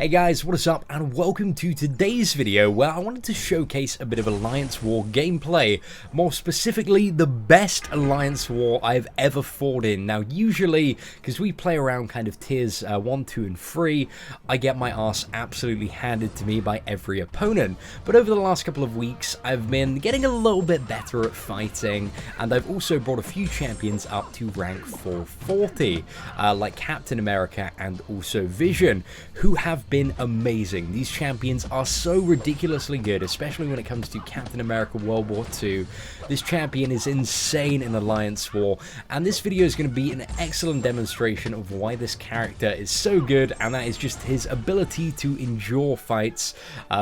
Hey guys, what is up and welcome to today's video where I wanted to showcase a bit of Alliance War gameplay, more specifically the best Alliance War I've ever fought in. Now usually, because we play around kind of tiers 1, 2 and 3, I get my ass absolutely handed to me by every opponent, but over the last couple of weeks I've been getting a little bit better at fighting, and I've also brought a few champions up to rank 440, like Captain America and also Vision, who have been amazing. These champions are so ridiculously good, especially when it comes to Captain America World War II. This champion is insane in Alliance War, and this video is going to be an excellent demonstration of why this character is so good, and that is just his ability to endure fights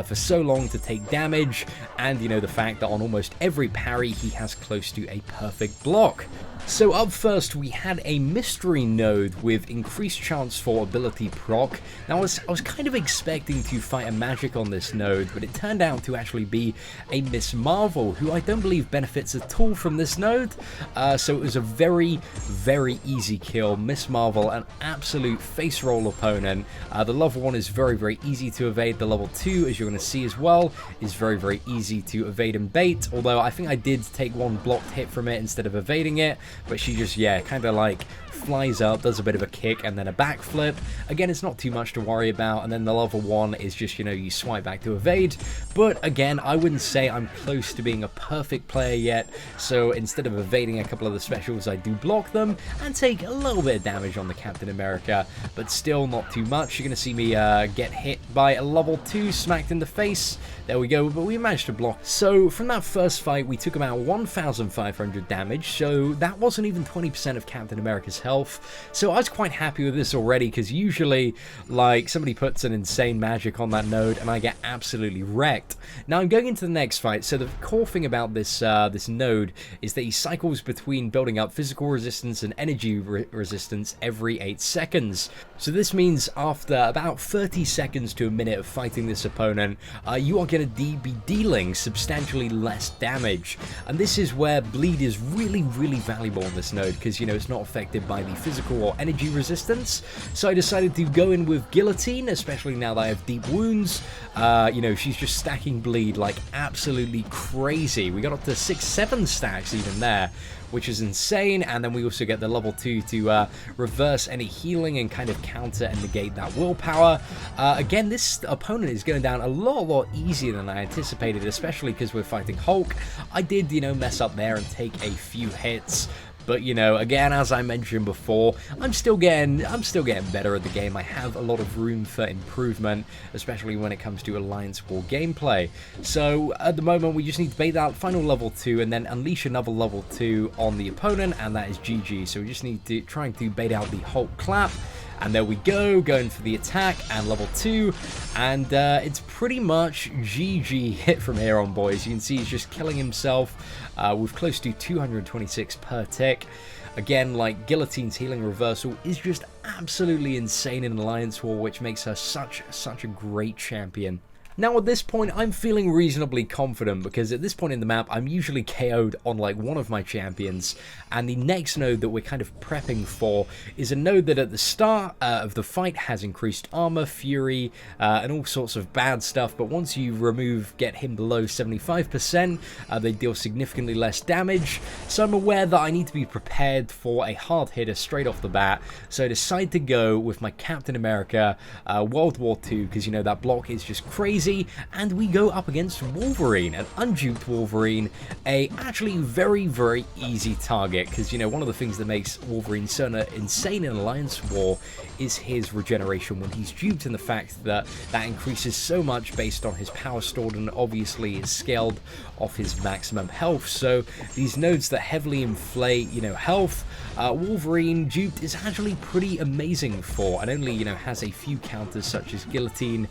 for so long, to take damage, and you know, the fact that on almost every parry he has close to a perfect block. So up first we had a mystery node with increased chance for ability proc. Now I was kind of expecting to fight a magic on this node, but it turned out to actually be a Miss Marvel, who I don't believe benefits at all from this node. So it was a very easy kill. Miss Marvel, an absolute face roll opponent. The level 1 is very easy to evade. The level 2, as you're going to see as well, is very easy to evade and bait, although I think I did take one blocked hit from it instead of evading it. But she just, yeah, kind of like flies up, does a bit of a kick and then a backflip. Again, it's not too much to worry about. And then the level 1 is just, you know, you swipe back to evade. But again, I wouldn't say I'm close to being a perfect player yet. So instead of evading a couple of the specials, I do block them and take a little bit of damage on the Captain America, but still not too much. You're going to see me get hit by a level 2, smacked in the face. There we go, but we managed to block. So from that first fight, we took about 1,500 damage. So that wasn't even 20% of Captain America's health. So I was quite happy with this already, because usually, like, somebody puts an insane magic on that node and I get absolutely wrecked. Now I'm going into the next fight. So the core thing about this this node is that he cycles between building up physical resistance and energy resistance every 8 seconds. So this means after about 30 seconds to a minute of fighting this opponent, you are going to be dealing substantially less damage. And this is where bleed is really valuable on this node, because, you know, it's not affected by the physical or energy resistance. So I decided to go in with Guillotine, especially now that I have deep wounds. You know, she's just stacking bleed like absolutely crazy. We got up to 6-7 stacks even there, which is insane. And then we also get the level 2 to reverse any healing and kind of counter and negate that willpower. Again, this opponent is going down a lot easier than I anticipated, especially because we're fighting Hulk. I did, you know, mess up there and take a few hits. But, you know, again, as I mentioned before, I'm still getting better at the game. I have a lot of room for improvement, especially when it comes to Alliance War gameplay. So at the moment, we just need to bait that final level 2 and then unleash another level 2 on the opponent, and that is GG. So we just need to try to bait out the Hulk clap. And there we go, going for the attack and level 2, and it's pretty much GG hit from here on, boys. You can see he's just killing himself with close to 226 per tick. Again, like, Guillotine's healing reversal is just absolutely insane in Alliance War, which makes her such a great champion. Now at this point, I'm feeling reasonably confident, because at this point in the map, I'm usually KO'd on like one of my champions, and the next node that we're kind of prepping for is a node that at the start of the fight has increased armor, fury, and all sorts of bad stuff, but once you get him below 75%, they deal significantly less damage. So I'm aware that I need to be prepared for a hard hitter straight off the bat, so I decide to go with my Captain America World War II, because, you know, that block is just crazy. And we go up against Wolverine, an unduped Wolverine, a actually very easy target, because, you know, one of the things that makes Wolverine so insane in Alliance War is his regeneration when he's duped, and the fact that that increases so much based on his power stored, and obviously is scaled off his maximum health. So these nodes that heavily inflate, you know, health, Wolverine duped is actually pretty amazing for, and only, you know, has a few counters such as Guillotine,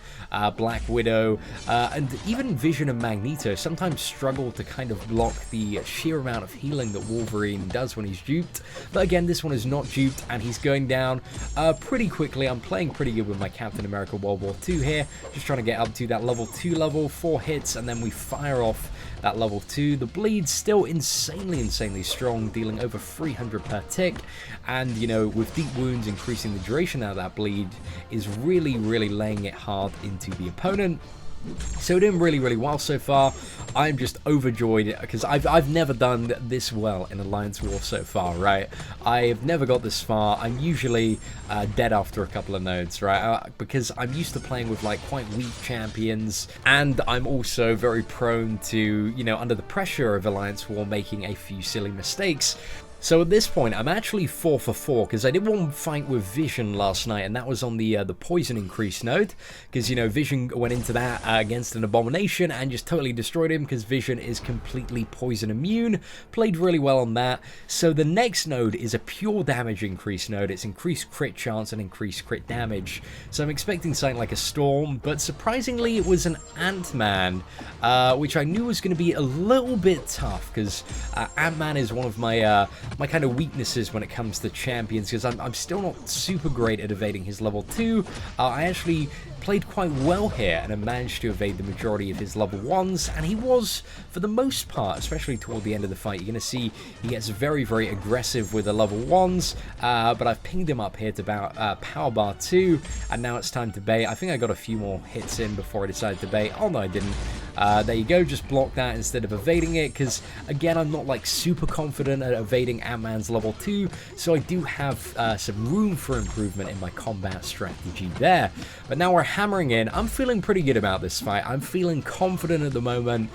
Black Widow, and even Vision and Magneto sometimes struggle to kind of block the sheer amount of healing that Wolverine does when he's duped. But again, this one is not duped, and he's going down pretty quickly. I'm playing pretty good with my Captain America World War II here, just trying to get up to that level 2 level, 4 hits, and then we fire off that level 2. The bleed's still insanely strong, dealing over 300 per tick, and you know, with deep wounds increasing the duration of that bleed is really laying it hard into the opponent. So doing really well so far. I'm just overjoyed because I've never done this well in Alliance War so far, right? I've never got this far. I'm usually dead after a couple of nodes, right? Because I'm used to playing with like quite weak champions, and I'm also very prone to, you know, under the pressure of Alliance War, making a few silly mistakes. So at this point, I'm actually 4 for 4, because I did one fight with Vision last night, and that was on the poison increase node, because, you know, Vision went into that against an Abomination and just totally destroyed him, because Vision is completely poison immune. Played really well on that. So the next node is a pure damage increase node. It's increased crit chance and increased crit damage. So I'm expecting something like a Storm, but surprisingly it was an Ant-Man, which I knew was going to be a little bit tough, because Ant-Man is one of my kind of weaknesses when it comes to champions, because I'm still not super great at evading his level 2. I actually played quite well here, and I managed to evade the majority of his level 1s, and he was, for the most part, especially toward the end of the fight, you're going to see he gets very aggressive with the level 1s, but I've pinged him up here to about power bar 2, and now it's time to bait. I think I got a few more hits in before I decided to bait. Oh no, I didn't. There you go, just block that instead of evading it, because again, I'm not like super confident at evading Ant-Man's level 2, so I do have some room for improvement in my combat strategy there. But now we're hammering in. I'm feeling pretty good about this fight. I'm feeling confident at the moment.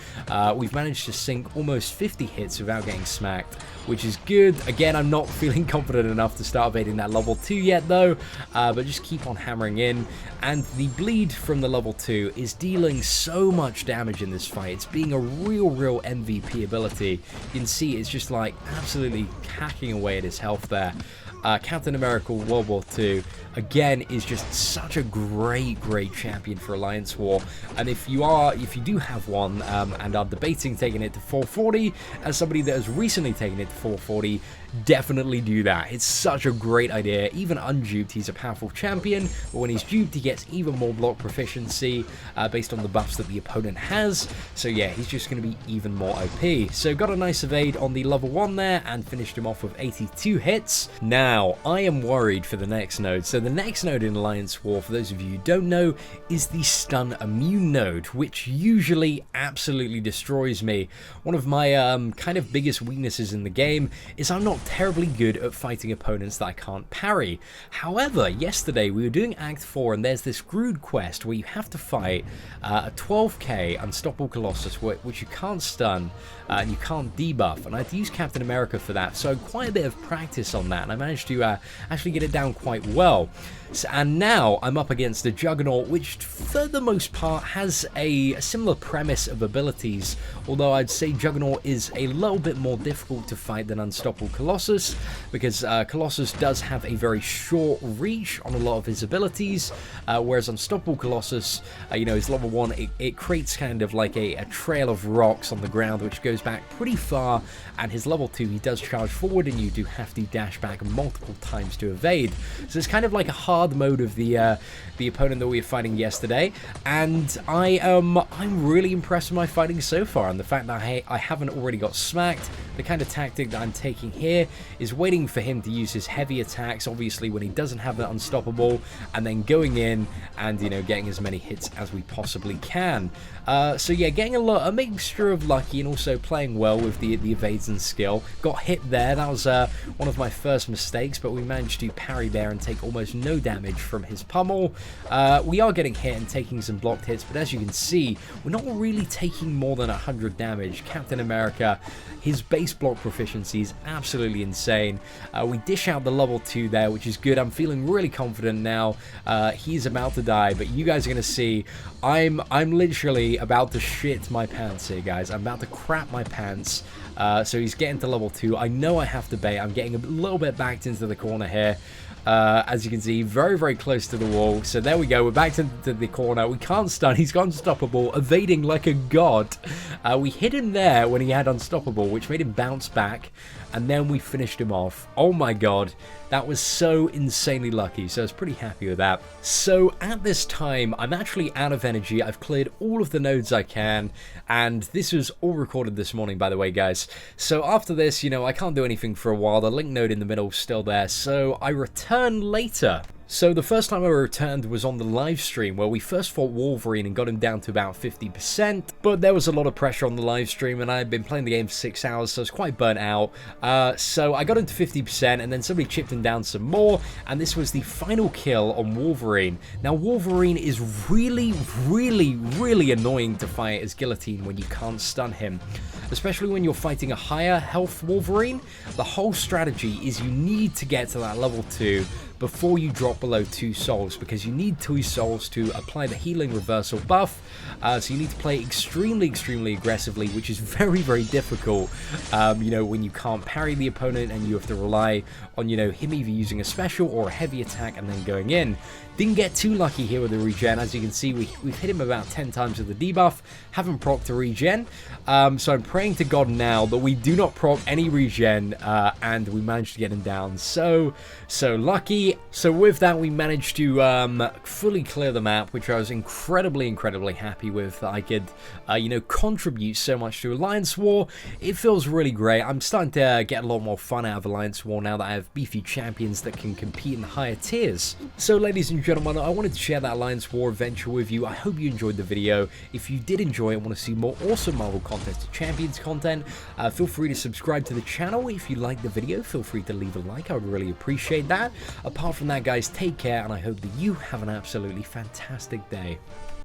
We've managed to sink almost 50 hits without getting smacked, which is good. Again, I'm not feeling confident enough to start evading that level 2 yet though, but just keep on hammering in. And the bleed from the level 2 is dealing so much damage in this fight. It's being a real MVP ability. You can see it's just like absolutely hacking away at his health there. Captain America World War II, again, is just such a great champion for Alliance War. And if you do have one and are debating taking it to 440, as somebody that has recently taken it to 440, definitely do that. It's such a great idea. Even unduped, he's a powerful champion, but when he's duped, he gets even more block proficiency based on the buffs that the opponent has. So yeah, he's just going to be even more OP. So got a nice evade on the level 1 there and finished him off with 82 hits. Now, I am worried for the next node. So the next node in Alliance War, for those of you who don't know, is the stun immune node, which usually absolutely destroys me. One of my kind of biggest weaknesses in the game is I'm not terribly good at fighting opponents that I can't parry. However, yesterday we were doing Act 4 and there's this Grood quest where you have to fight a 12k Unstoppable Colossus which you can't stun and you can't debuff, and I had to use Captain America for that, so quite a bit of practice on that, and I managed to actually get it down quite well. And now I'm up against a Juggernaut, which for the most part has a similar premise of abilities, although I'd say Juggernaut is a little bit more difficult to fight than Unstoppable Colossus, because Colossus does have a very short reach on a lot of his abilities, whereas Unstoppable Colossus, you know, his level 1, it creates kind of like a trail of rocks on the ground, which goes back pretty far, and his level 2, he does charge forward, and you do have to dash back multiple times to evade. So it's kind of like a hard mode of the opponent that we were fighting yesterday, and I'm really impressed with my fighting so far, and the fact that I haven't already got smacked. The kind of tactic that I'm taking here is waiting for him to use his heavy attacks, obviously when he doesn't have that unstoppable, and then going in and, you know, getting as many hits as we possibly can. So yeah, getting a mixture of lucky and also playing well with the evades and skill. Got hit there, that was one of my first mistakes, but we managed to parry there and take almost no damage from his pummel. We are getting hit and taking some blocked hits, but as you can see, we're not really taking more than 100 damage. Captain America, his base block proficiency is absolutely insane. We dish out the level 2 there, which is good. I'm feeling really confident now. He's about to die, but you guys are going to see I'm literally about to shit my pants here, guys. I'm about to crap my pants. So he's getting to level 2. I know I have to bait. I'm getting a little bit backed into the corner here. As you can see, very, very close to the wall. So there we go. We're back to the corner. We can't stun. He's got unstoppable, evading like a god. We hit him there when he had unstoppable, which made him bounce back. And then we finished him off. Oh my god. That was so insanely lucky. So I was pretty happy with that. So at this time, I'm actually out of energy. I've cleared all of the nodes I can. And this was all recorded this morning, by the way, guys. So after this, you know, I can't do anything for a while. The link node in the middle is still there. So I return later. So the first time I returned was on the live stream where we first fought Wolverine and got him down to about 50%, but there was a lot of pressure on the live stream and I had been playing the game for 6 hours, so I was quite burnt out. So I got him to 50% and then somebody chipped him down some more, and this was the final kill on Wolverine. Now Wolverine is really, really, really annoying to fight as Guillotine when you can't stun him. Especially when you're fighting a higher health Wolverine. The whole strategy is you need to get to that level 2 before you drop below 2 souls, because you need 2 souls to apply the healing reversal buff. So you need to play extremely, extremely aggressively, which is very, very difficult, you know, when you can't parry the opponent and you have to rely on, you know, him either using a special or a heavy attack and then going in. Didn't get too lucky here with the regen. As you can see, we've hit him about 10 times with the debuff. Haven't procced the regen. So I'm praying to God now that we do not proc any regen and we managed to get him down. So lucky. So with that, we managed to fully clear the map, which I was incredibly, incredibly happy with. That I could, you know, contribute so much to Alliance War. It feels really great. I'm starting to get a lot more fun out of Alliance War now that I have beefy champions that can compete in higher tiers. So ladies and gentlemen, I wanted to share that Alliance War adventure with you. I hope you enjoyed the video. If you did enjoy it and want to see more awesome Marvel Contest of Champions content, feel free to subscribe to the channel. If you liked the video, feel free to leave a like. I would really appreciate that. Apart from that, guys, take care, and I hope that you have an absolutely fantastic day.